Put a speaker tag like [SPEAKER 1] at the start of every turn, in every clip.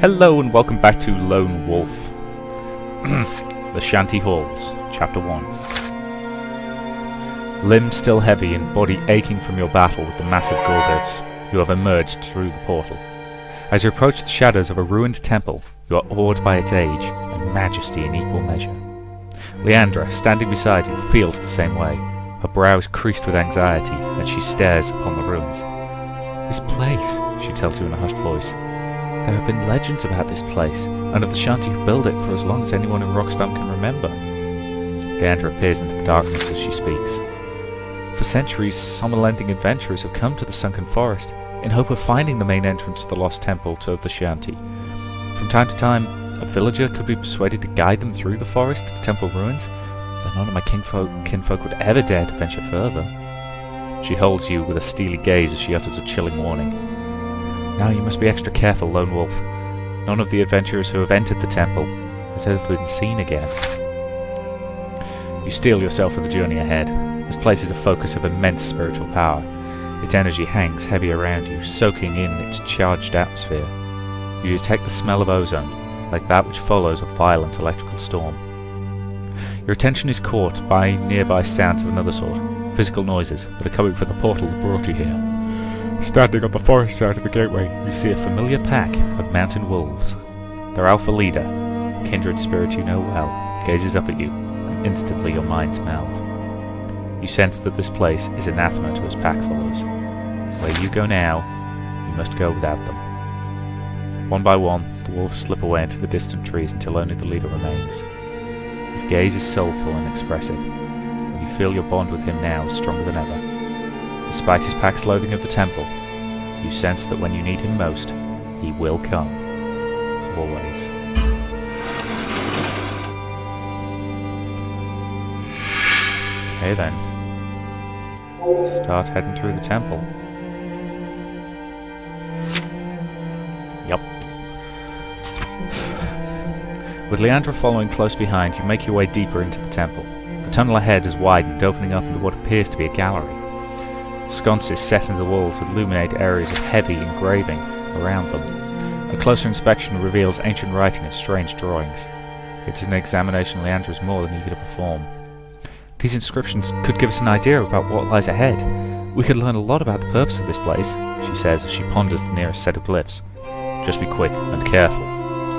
[SPEAKER 1] Hello and welcome back to Lone Wolf. The Shanty Halls, Chapter 1. Limbs still heavy and body aching from your battle with the massive Gorgons, you have emerged through the portal. As you approach the shadows of a ruined temple, you are awed by its age and majesty in equal measure. Leandra, standing beside you, feels the same way. Her brow is creased with anxiety, and she stares upon the ruins. "This place," she tells you in a hushed voice. "There have been legends about this place, and of the Shanty who built it for as long as anyone in Rockstam can remember." Leandra appears into the darkness as she speaks. "For centuries, some-unrelenting adventurers have come to the sunken forest in hope of finding the main entrance to the lost temple to the Shanty. From time to time, a villager could be persuaded to guide them through the forest to the temple ruins, but none of my kinfolk would ever dare to venture further." She holds you with a steely gaze as she utters a chilling warning. "Now you must be extra careful, Lone Wolf. None of the adventurers who have entered the temple has ever been seen again." You steel yourself for the journey ahead. This place is a focus of immense spiritual power. Its energy hangs heavy around you, soaking in its charged atmosphere. You detect the smell of ozone, like that which follows a violent electrical storm. Your attention is caught by nearby sounds of another sort, physical noises that are coming from the portal that brought you here. Standing on the forest side of the gateway, you see a familiar pack of mountain wolves. Their alpha leader, a kindred spirit you know well, gazes up at you, and instantly your minds meld. You sense that this place is anathema to his pack followers. Where you go now, you must go without them. One by one, the wolves slip away into the distant trees until only the leader remains. His gaze is soulful and expressive, and you feel your bond with him now is stronger than ever. Despite his pack's loathing of the temple, you sense that when you need him most, he will come. Always. Okay then. Start heading through the temple. Yup. With Leandra following close behind, you make your way deeper into the temple. The tunnel ahead is widened, opening up into what appears to be a gallery. Sconces set into the walls illuminate areas of heavy engraving around them. A closer inspection reveals ancient writing and strange drawings. It is an examination Leandra is more than eager to perform. "These inscriptions could give us an idea about what lies ahead. We could learn a lot about the purpose of this place," she says as she ponders the nearest set of glyphs. "Just be quick and careful,"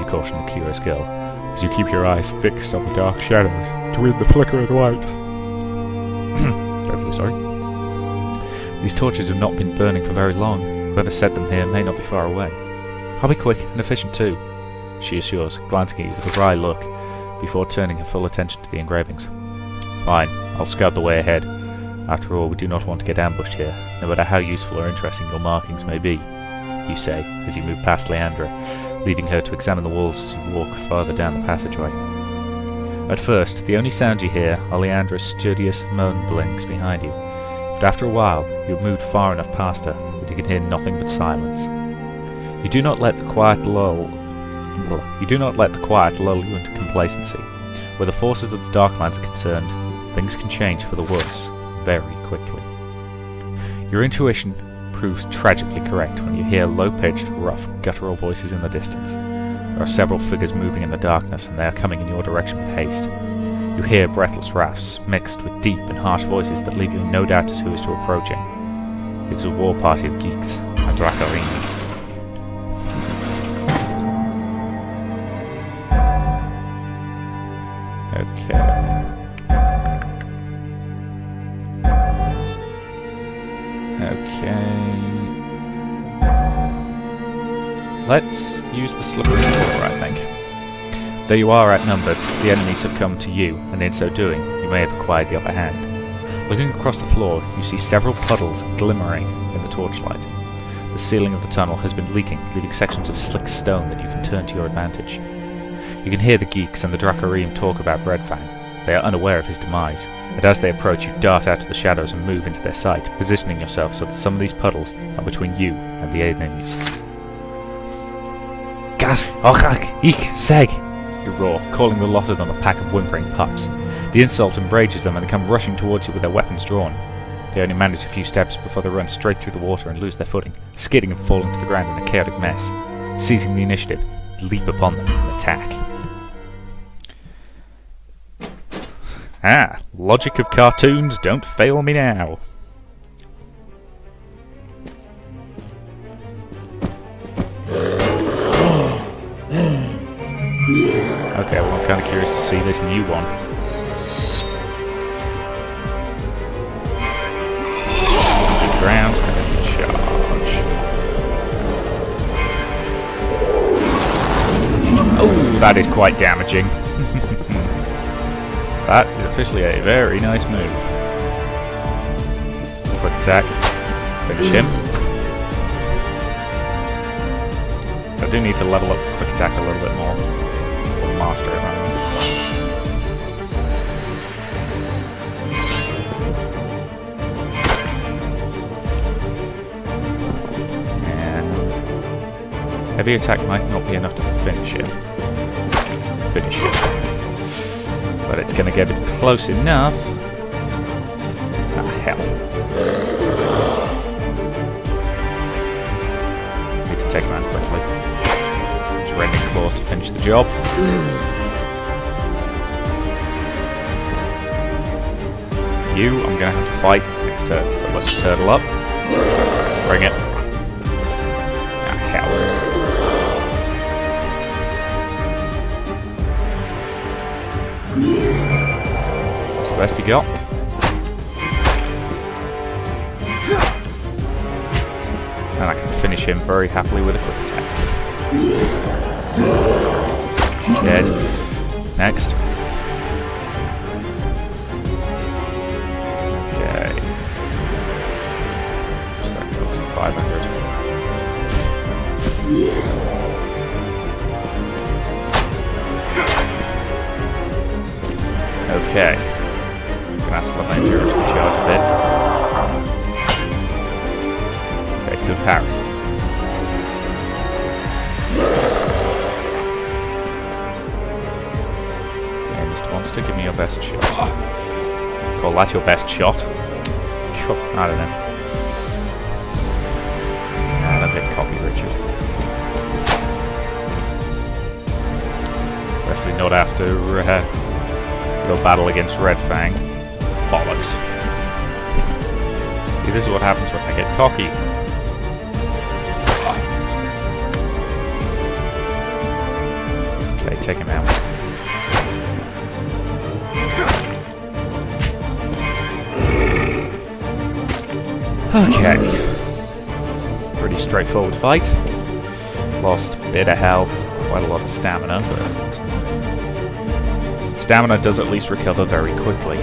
[SPEAKER 1] you caution the curious girl, as you keep your eyes fixed on the dark shadows to read the flicker of the light. Terribly sorry. "These torches have not been burning for very long. Whoever set them here may not be far away. I'll be quick and efficient too," she assures, glancing at you with a wry look, before turning her full attention to the engravings. "Fine, I'll scout the way ahead. After all, we do not want to get ambushed here, no matter how useful or interesting your markings may be," you say, as you move past Leandra, leaving her to examine the walls as you walk farther down the passageway. At first, the only sound you hear are Leandra's studious mumblings behind you. But after a while, you have moved far enough past her that you can hear nothing but silence. You do not let the quiet lull you into complacency. Where the forces of the Darklands are concerned, things can change for the worse very quickly. Your intuition proves tragically correct when you hear low-pitched, rough, guttural voices in the distance. There are several figures moving in the darkness, and they are coming in your direction with haste. You hear breathless rafts, mixed with deep and harsh voices that leave you in no doubt as to who is to approaching. It's a war party of geeks and Drakarim. Okay. Let's use the slippery floor, I think. Though you are outnumbered, the enemies have come to you, and in so doing, you may have acquired the upper hand. Looking across the floor, you see several puddles glimmering in the torchlight. The ceiling of the tunnel has been leaking, leaving sections of slick stone that you can turn to your advantage. You can hear the geeks and the Drakarim talk about Breadfang. They are unaware of his demise, and as they approach, you dart out of the shadows and move into their sight, positioning yourself so that some of these puddles are between you and the enemies. "Gas! Ochak! Ik! Seg!" you roar, calling the lot of them a pack of whimpering pups. The insult enrages them and they come rushing towards you with their weapons drawn. They only manage a few steps before they run straight through the water and lose their footing, skidding and falling to the ground in a chaotic mess. Seizing the initiative, leap upon them and attack. Ah, logic of cartoons, don't fail me now. Okay, well I'm kind of curious to see this new one. To the ground, and charge. Oh, that is quite damaging. That is officially a very nice move. Quick attack. Finish him. I do need to level up quick attack a little bit more. Or master it, rather. And heavy attack might not be enough to finish him. Finish him. But it's going to get it close enough. Ah, hell. Need to take him out quickly. Use rending claws to finish the job. You, I'm going to have to fight next turn. So let's turtle up. Bring it. Ah, hell. That's the best he got. And I can finish him very happily with a quick attack. Dead. Next. Okay. So that goes to 500. Okay. I'm gonna have to let my endurance recharge a bit. Okay, good parry. Okay, Mr. Monster, give me your best shot. Call that your best shot? Cool. I don't know. Nah, don't get cocky, Richard. Especially not after your battle against Red Fang. Bollocks. See, this is what happens when I get cocky. Okay, take him out. Okay. Pretty straightforward fight. Lost a bit of health, quite a lot of stamina, but stamina does at least recover very quickly.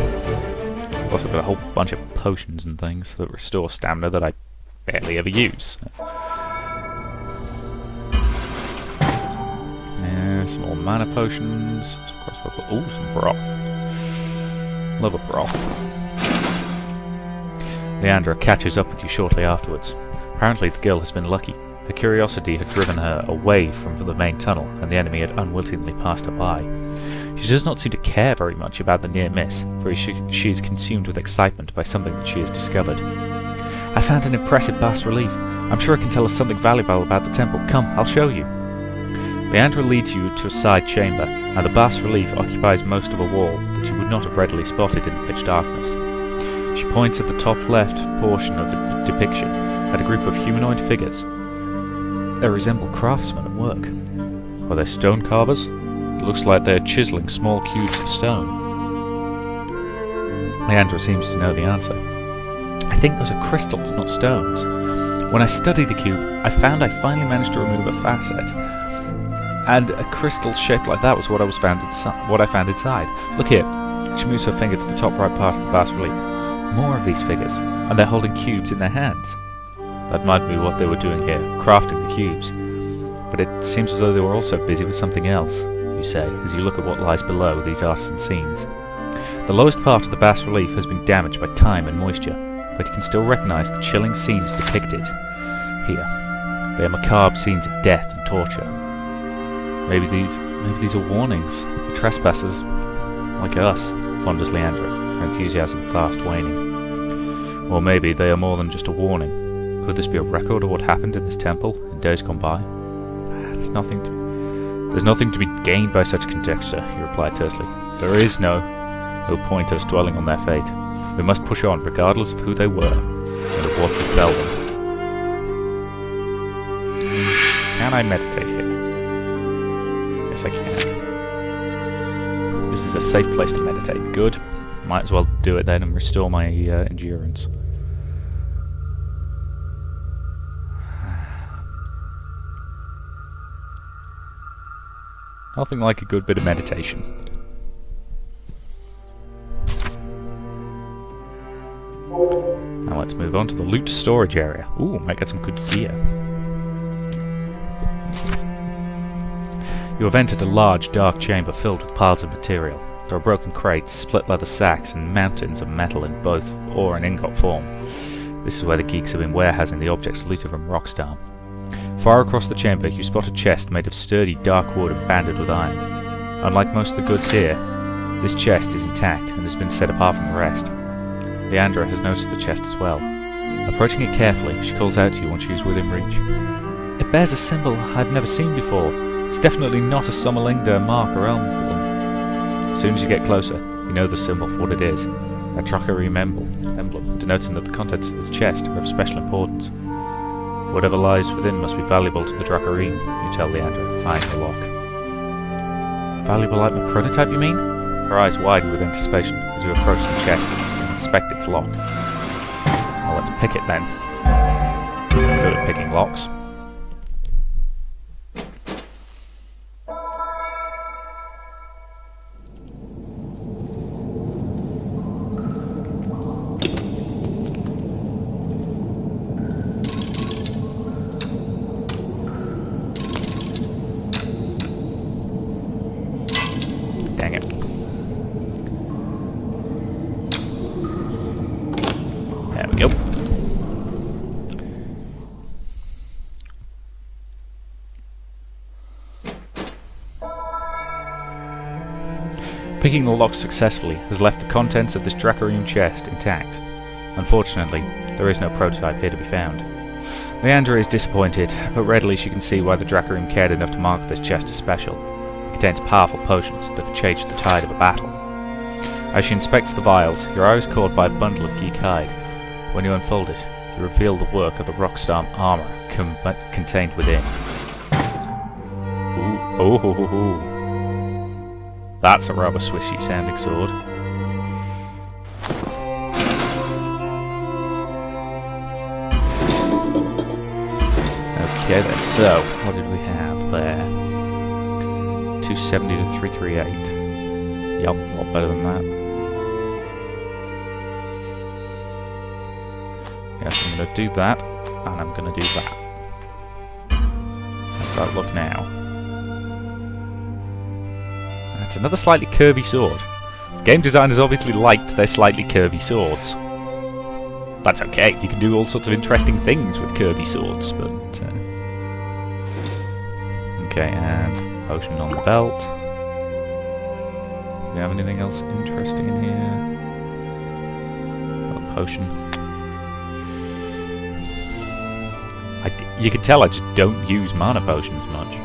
[SPEAKER 1] Also got a whole bunch of potions and things that restore stamina that I barely ever use. Yeah, some more mana potions. Ooh, some broth. Love a broth. Leandra catches up with you shortly afterwards. Apparently the girl has been lucky. Her curiosity had driven her away from the main tunnel, and the enemy had unwittingly passed her by. She does not seem to care very much about the near miss, for she is consumed with excitement by something that she has discovered. I found an impressive bas-relief. I'm sure it can tell us something valuable about the temple. Come, I'll show you. Leandra leads you to a side chamber, and the bas-relief occupies most of a wall that you would not have readily spotted in the pitch darkness. She points at the top left portion of the depiction at a group of humanoid figures. They resemble craftsmen at work. Are they stone carvers? It looks like they're chiseling small cubes of stone. Leandra seems to know the answer. I think those are crystals, not stones. When I studied the cube, I found I finally managed to remove a facet, and a crystal shaped like that was what I found inside. Look here. She moves her finger to the top right part of the bas-relief. More of these figures, and they're holding cubes in their hands. That might be what they were doing here, crafting the cubes. But it seems as though they were also busy with something else, you say, as you look at what lies below these artisan scenes. The lowest part of the bas-relief has been damaged by time and moisture, but you can still recognise the chilling scenes depicted here. They are macabre scenes of death and torture. Maybe these are warnings for trespassers like us, ponders Leandra, her enthusiasm fast waning. Or maybe they are more than just a warning. Could this be a record of what happened in this temple in days gone by? There's nothing There's nothing to be gained by such conjecture, he replied tersely. There is no point us dwelling on their fate. We must push on, regardless of who they were, and of what befell them. Can I meditate here? Yes, I can. This is a safe place to meditate. Good. Might as well do it then and restore my endurance. Nothing like a good bit of meditation. Now let's move on to the loot storage area. Ooh, might get some good gear. You have entered a large, dark chamber filled with piles of material. There are broken crates, split leather sacks, and mountains of metal in both ore and ingot form. This is where the geeks have been warehousing the objects looted from Rockstar. Far across the chamber, you spot a chest made of sturdy, dark wood and banded with iron. Unlike most of the goods here, this chest is intact and has been set apart from the rest. Leandra has noticed the chest as well. Approaching it carefully, she calls out to you once she is within reach. It bears a symbol I've never seen before. It's definitely not a Sommerlingder mark or emblem. As soon as you get closer, you know the symbol for what it is. A Dracarim emblem, denoting that the contents of this chest are of special importance. Whatever lies within must be valuable to the Dracarim, you tell Leandra, eyeing the lock. Valuable like my prototype, you mean? Her eyes widen with anticipation as you approach the chest and inspect its lock. Well, let's pick it then. I'm good at picking locks. Dang it. There we go. Picking the lock successfully has left the contents of this Dracarim chest intact. Unfortunately, there is no prototype here to be found. Leandra is disappointed, but readily she can see why the Dracarim cared enough to mark this chest as special. It contains powerful potions that can change the tide of a battle. As she inspects the vials, your eye is caught by a bundle of geek hide. When you unfold it, you reveal the work of the Rockstar armour contained within. Ooh. That's a rather swishy sounding sword. Okay then, so what did we have there? 270 to 338. Yup, a lot better than that. Yes, I'm going to do that, and I'm going to do that. How's that look now? That's another slightly curvy sword. Game designers obviously liked their slightly curvy swords. That's okay, you can do all sorts of interesting things with curvy swords, but... Okay, and potion on the belt. Do we have anything else interesting in here? Oh, potion. You can tell I just don't use mana potions much.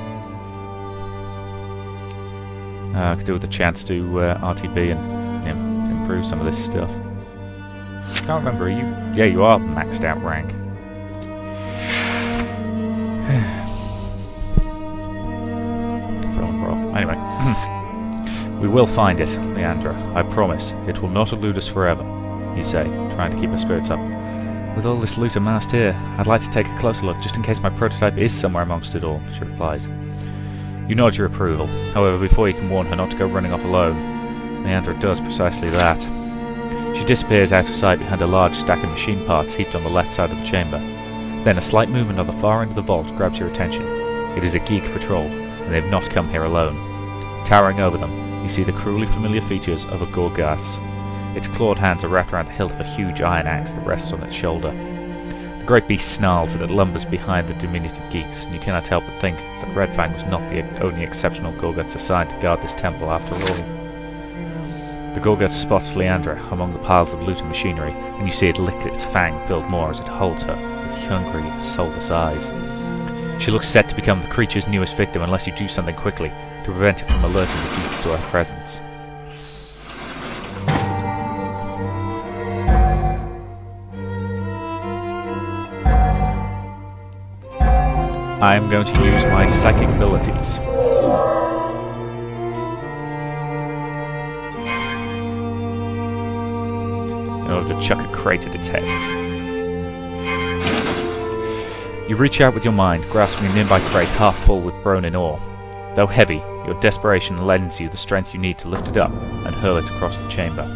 [SPEAKER 1] I could do with a chance to RTB and improve some of this stuff. I can't remember, are you? Yeah, you are maxed out rank. Anyway, we will find it, Leandra. I promise. It will not elude us forever, you say, trying to keep her spirits up. With all this loot amassed here, I'd like to take a closer look, just in case my prototype is somewhere amongst it all, she replies. You nod your approval. However, before you can warn her not to go running off alone, Leandra does precisely that. She disappears out of sight behind a large stack of machine parts heaped on the left side of the chamber. Then a slight movement on the far end of the vault grabs your attention. It is a geek patrol, and they have not come here alone. Towering over them, you see the cruelly familiar features of a Gorgas. Its clawed hands are wrapped around the hilt of a huge iron axe that rests on its shoulder. The great beast snarls as it lumbers behind the diminutive geeks, and you cannot help but think that Redfang was not the only exceptional Gorguts assigned to guard this temple after all. The Gorgut spots Leandra among the piles of loot and machinery, and you see it lick its fang-filled maw as it holds her with hungry, soulless eyes. She looks set to become the creature's newest victim unless you do something quickly to prevent it from alerting the geeks to her presence. I am going to use my psychic abilities. In order to chuck a crate at its head. You reach out with your mind, grasping a nearby crate half full with Bronin ore. Though heavy, your desperation lends you the strength you need to lift it up and hurl it across the chamber.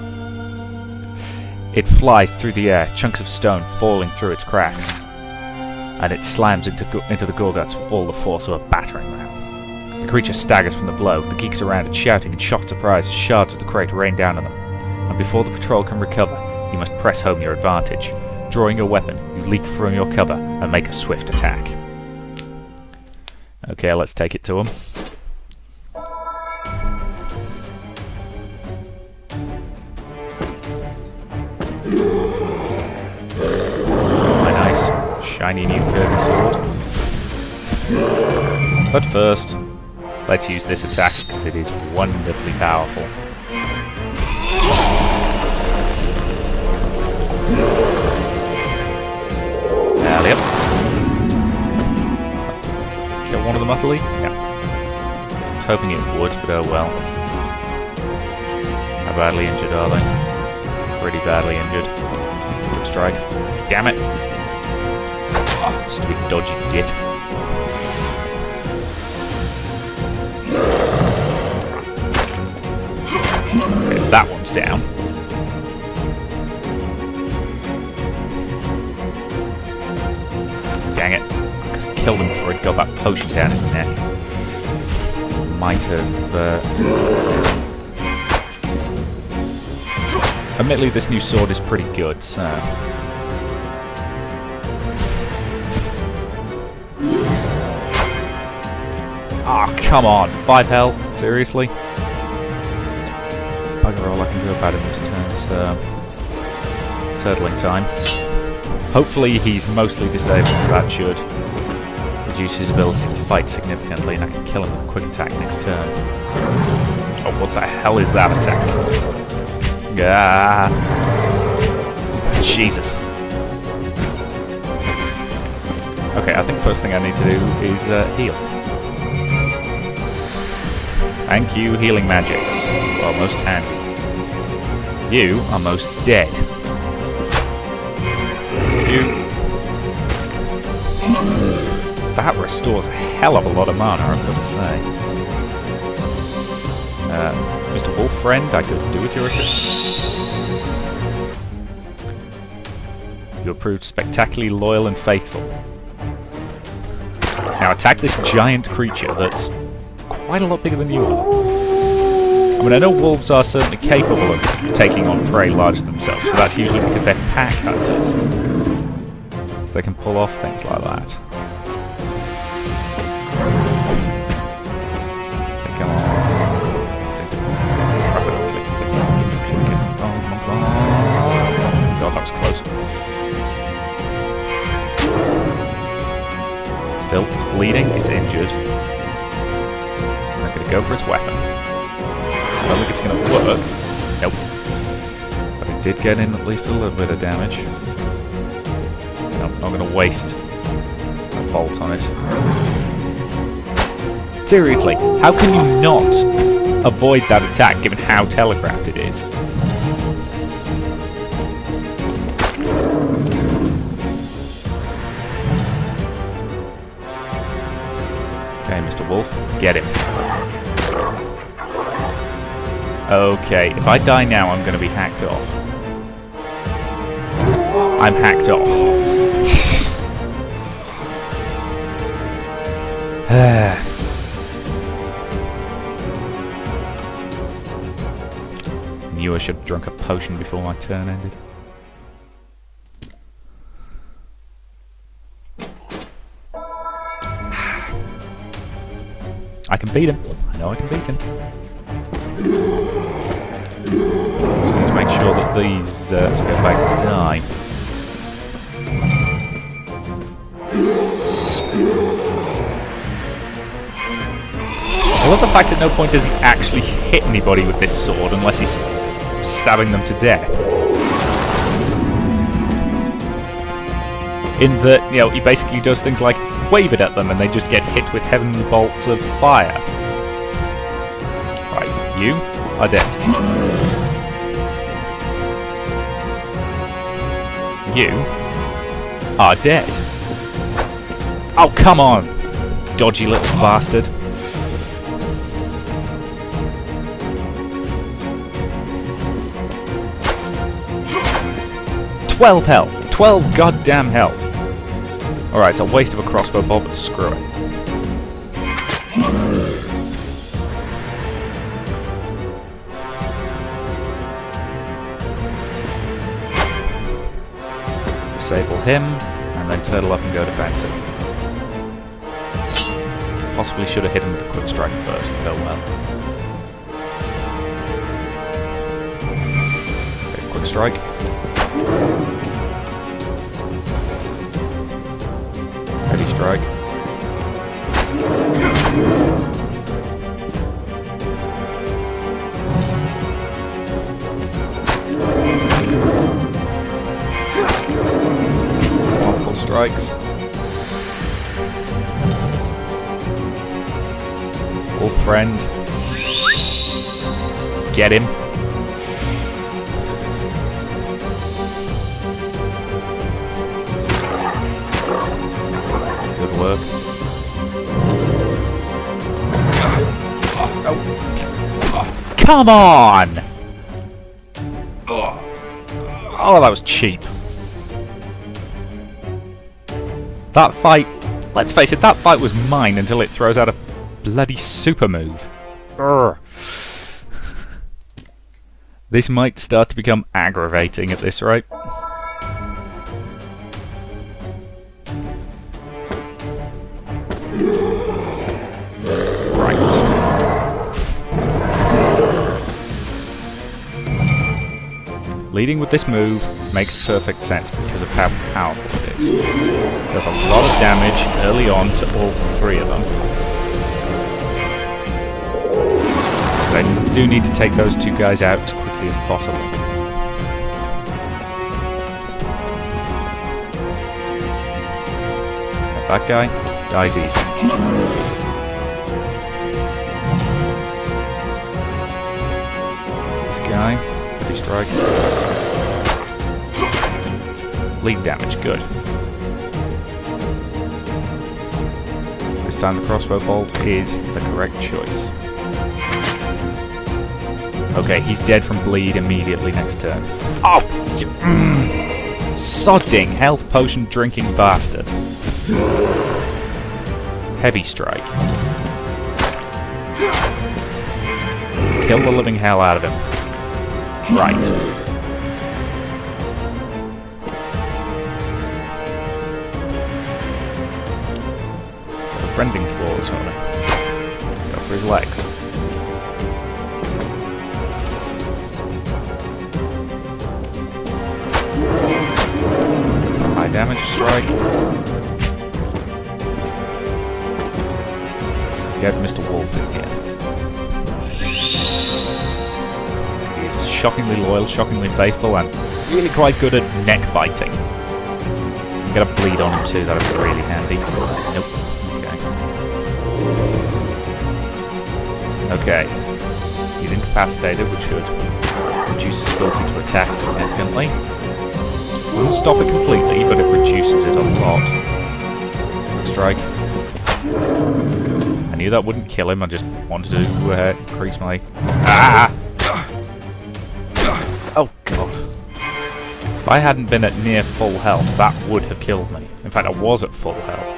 [SPEAKER 1] It flies through the air, chunks of stone falling through its cracks, and it slams into the Gorguts with all the force of a battering ram. The creature staggers from the blow, the geeks around it shouting in shocked surprise as shards of the crate rain down on them. And before the patrol can recover, you must press home your advantage. Drawing your weapon, you leap from your cover and make a swift attack. Okay, let's take it to him. My nice, shiny new curvy sword. But first, let's use this attack because it is wonderfully powerful. Yep. Kill one of them utterly? Yeah. I was hoping it would, but oh well. How badly injured are they? Pretty badly injured. Quick strike. Damn it! Stupid dodgy git. Okay, that one's down. Dang it. I killed him before he got that potion down his neck. Might have... Admittedly, this new sword is pretty good, so... Ah, come on! 5 health? Seriously? Bugger all I can do about him this turn, so... Turtling time. Hopefully he's mostly disabled, so that should reduce his ability to fight significantly, and I can kill him with a quick attack next turn. Oh, what the hell is that attack? Ah! Jesus. Okay, I think first thing I need to do is heal. Thank you, healing magics. You are most handy. You are most dead. That restores a hell of a lot of mana, I've got to say. Mr. Wolf Friend, I could do with your assistance. You have proved spectacularly loyal and faithful. Now attack this giant creature that's quite a lot bigger than you are. I mean, I know wolves are certainly capable of taking on prey larger than themselves, but that's usually because they're pack hunters. So they can pull off things like that. Come on. God, that was close. Still, it's bleeding, it's injured. I'm going to go for its weapon. I don't think it's going to work. Nope. But it did get in at least a little bit of damage. I'm not going to waste a bolt on it. Seriously, how can you not avoid that attack given how telegraphed it is? Okay, Mr. Wolf, get him. Okay, if I die now, I'm going to be hacked off. I'm hacked off. Knew I should have drunk a potion before my turn ended. I can beat him. I know I can beat him. Just need to make sure that these scumbags die. love the fact at no point does he actually hit anybody with this sword unless he's stabbing them to death. In that, you know, he basically does things like wave it at them and they just get hit with heavenly bolts of fire. Right, you are dead. You are dead. Oh, come on, dodgy little bastard. "12 health. 12 goddamn health." Alright, it's a waste of a crossbow bolt, but screw it. Disable him, and then turtle up and go defensive. Possibly should have hit him with a quick strike first, but oh well. Okay, quick strike. Heavy strike. Multiple strikes. Old friend. Get him. Good work. Oh. Come on! Oh, that was cheap. That fight, let's face it, that fight was mine until it throws out a bloody super move. Urgh. This might start to become aggravating at this rate. Leading with this move makes perfect sense because of how powerful it is. It does a lot of damage early on to all three of them. But I do need to take those two guys out as quickly as possible. That guy dies easy. This guy, heavy strike. Bleed damage, good. This time the crossbow bolt is the correct choice. Okay, he's dead from bleed immediately next turn. Oh! Sodding health potion drinking bastard. Heavy strike. Kill the living hell out of him. Right. Rending claws on him. Go for his legs. Go for a high damage strike. Get Mr. Wolf in here. He's shockingly loyal, shockingly faithful, and really quite good at neck biting. I'm gonna bleed on him too, that'd be really handy. Nope. Okay, he's incapacitated, which should reduce his ability to attack significantly. Wouldn't stop it completely, but it reduces it a lot. Quick strike. I knew that wouldn't kill him, I just wanted to increase my... Ah! Oh god. If I hadn't been at near full health, that would have killed me. In fact, I was at full health.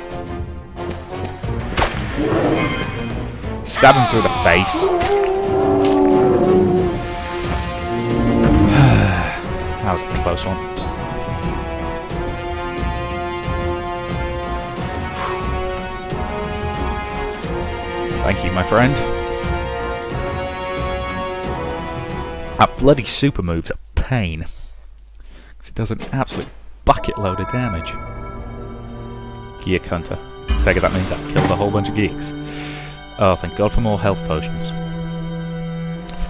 [SPEAKER 1] Stab him through the face. That was a close one. Thank you, my friend. That bloody super move's a pain. Because it does an absolute bucket load of damage. Geek hunter. Take it that means I've killed a whole bunch of geeks. Oh, thank God for more health potions.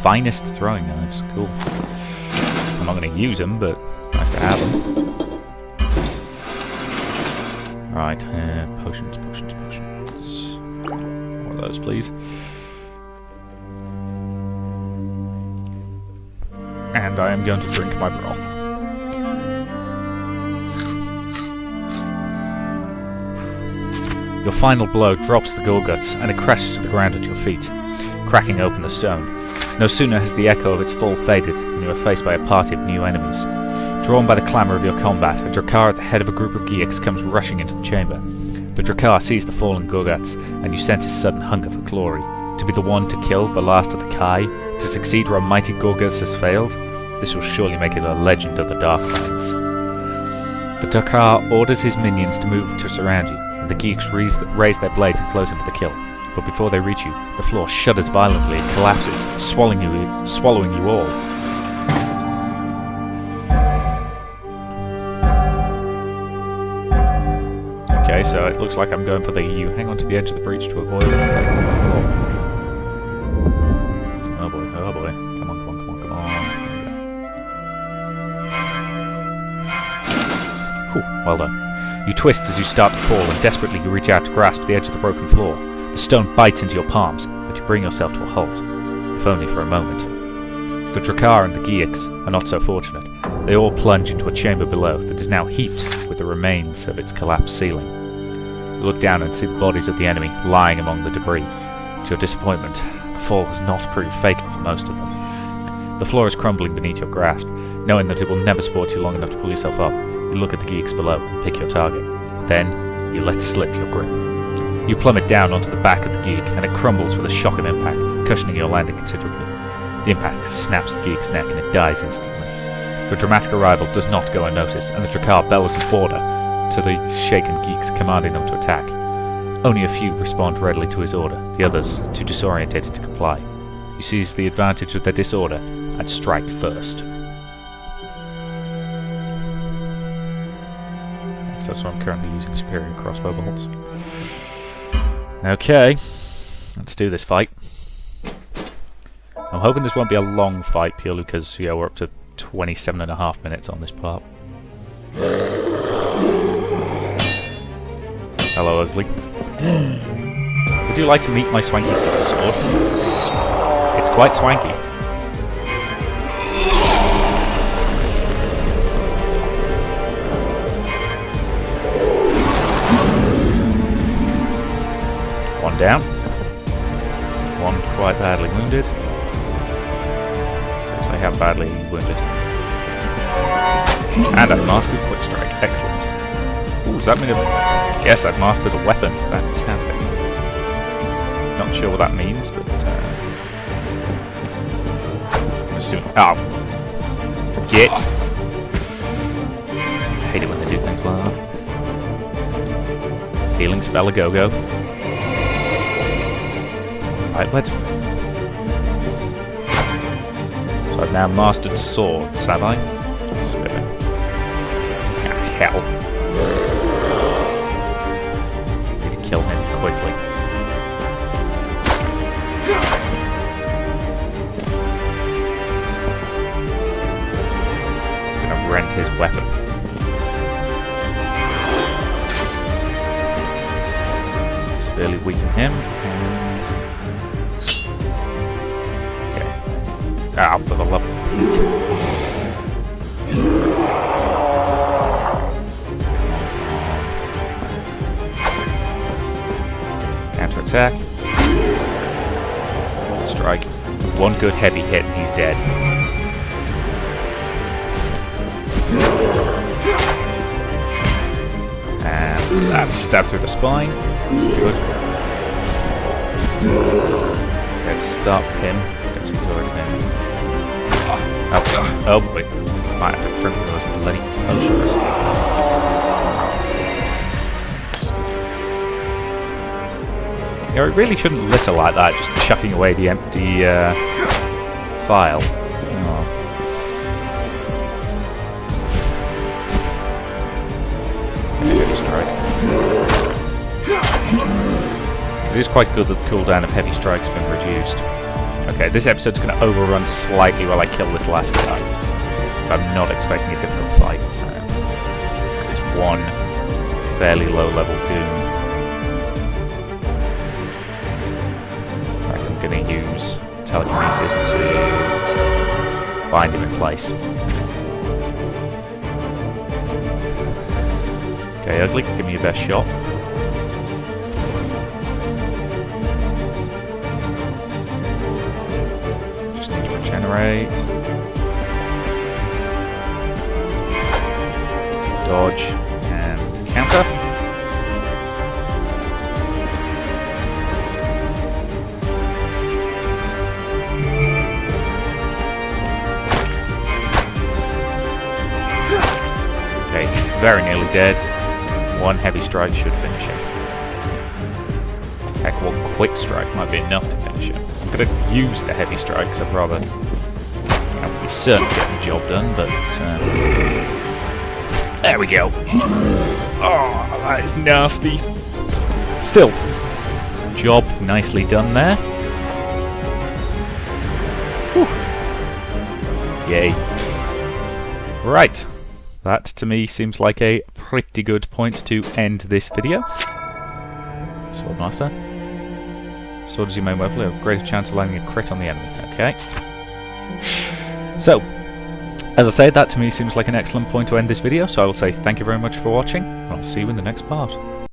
[SPEAKER 1] Finest throwing knives. Cool. I'm not going to use them, but nice to have them. Right, potions. More of those, please. And I am going to drink my broth. Your final blow drops the Gorguts, and it crashes to the ground at your feet, cracking open the stone. No sooner has the echo of its fall faded than you are faced by a party of new enemies. Drawn by the clamour of your combat, a Drakkar at the head of a group of Geeks comes rushing into the chamber. The Drakkar sees the fallen Gorguts, and you sense his sudden hunger for glory. To be the one to kill the last of the Kai, to succeed where a mighty Gorguts has failed, this will surely make it a legend of the Darklands. The Drakkar orders his minions to move to surround you, and the Geeks raise their blades and close in for the kill. But before they reach you, the floor shudders violently and collapses, swallowing you all. Okay, so it looks like I'm going for the you hang on to the edge of the breach to avoid it. Oh boy. Come on. Whew, well done. You twist as you start to fall, and desperately you reach out to grasp the edge of the broken floor. The stone bites into your palms, but you bring yourself to a halt, if only for a moment. The Drakkar and the Geeks are not so fortunate. They all plunge into a chamber below that is now heaped with the remains of its collapsed ceiling. You look down and see the bodies of the enemy lying among the debris. To your disappointment, the fall has not proved fatal for most of them. The floor is crumbling beneath your grasp. Knowing that it will never support you long enough to pull yourself up, you look at the Geeks below and pick your target. Then, you let slip your grip. You plummet down onto the back of the Geek, and it crumbles with a shock of impact, cushioning your landing considerably. The impact snaps the Geek's neck, and it dies instantly. Your dramatic arrival does not go unnoticed, and the Drakkar bellows an order to the shaken Geeks, commanding them to attack. Only a few respond readily to his order, the others too disorientated to comply. You seize the advantage of their disorder and strike first. That's why I'm currently using superior crossbow bolts. Okay, let's do this fight. I'm hoping this won't be a long fight, purely because we're up to 27.5 minutes on this part. Hello, ugly. Would you like to meet my swanky silver sword? It's quite swanky. One down. One quite badly wounded. Actually, how badly wounded? And I've mastered Quick Strike. Excellent. Ooh, does that mean yes, I've mastered a weapon. Fantastic. Not sure what that means, but I'm assuming. Oh. Get. I hate it when they do things like that. Healing spell a go-go. Right, let's. So I've now mastered swords, have I? Spiffing. Ah, hell. Need to kill him quickly. I'm gonna rent his weapon. Severely weaken him. Ah, for the love of Pete. Counter attack. Strike. One good heavy hit and he's dead. And that's stab through the spine. Good. Let's stop him. Because he's already been. Oh boy. Might have to drink those bloody potions. Yeah, it really shouldn't litter like that, just chucking away the empty file. Oh. Heavy strike. It is quite good that the cooldown of heavy strike's been reduced. Okay, this episode's going to overrun slightly while I kill this last guy. But I'm not expecting a difficult fight, because it's one fairly low-level goon. In fact, I'm going to use telekinesis to bind him in place. Okay, Ugly, give me your best shot. Just need to regenerate. Dodge and counter. Okay, he's very nearly dead. One heavy strike should finish him. Heck, one quick strike might be enough to finish him. I'm going to use the heavy strikes. I'd rather be certain to get the job done, but there we go. Oh, that is nasty. Still, job nicely done there. Whew. Yay. Right. That, to me, seems like a pretty good point to end this video. Swordmaster. Sword is your main weapon. You have a greater chance of landing a crit on the enemy. Okay. So, as I say, that to me seems like an excellent point to end this video, so I will say thank you very much for watching, and I'll see you in the next part.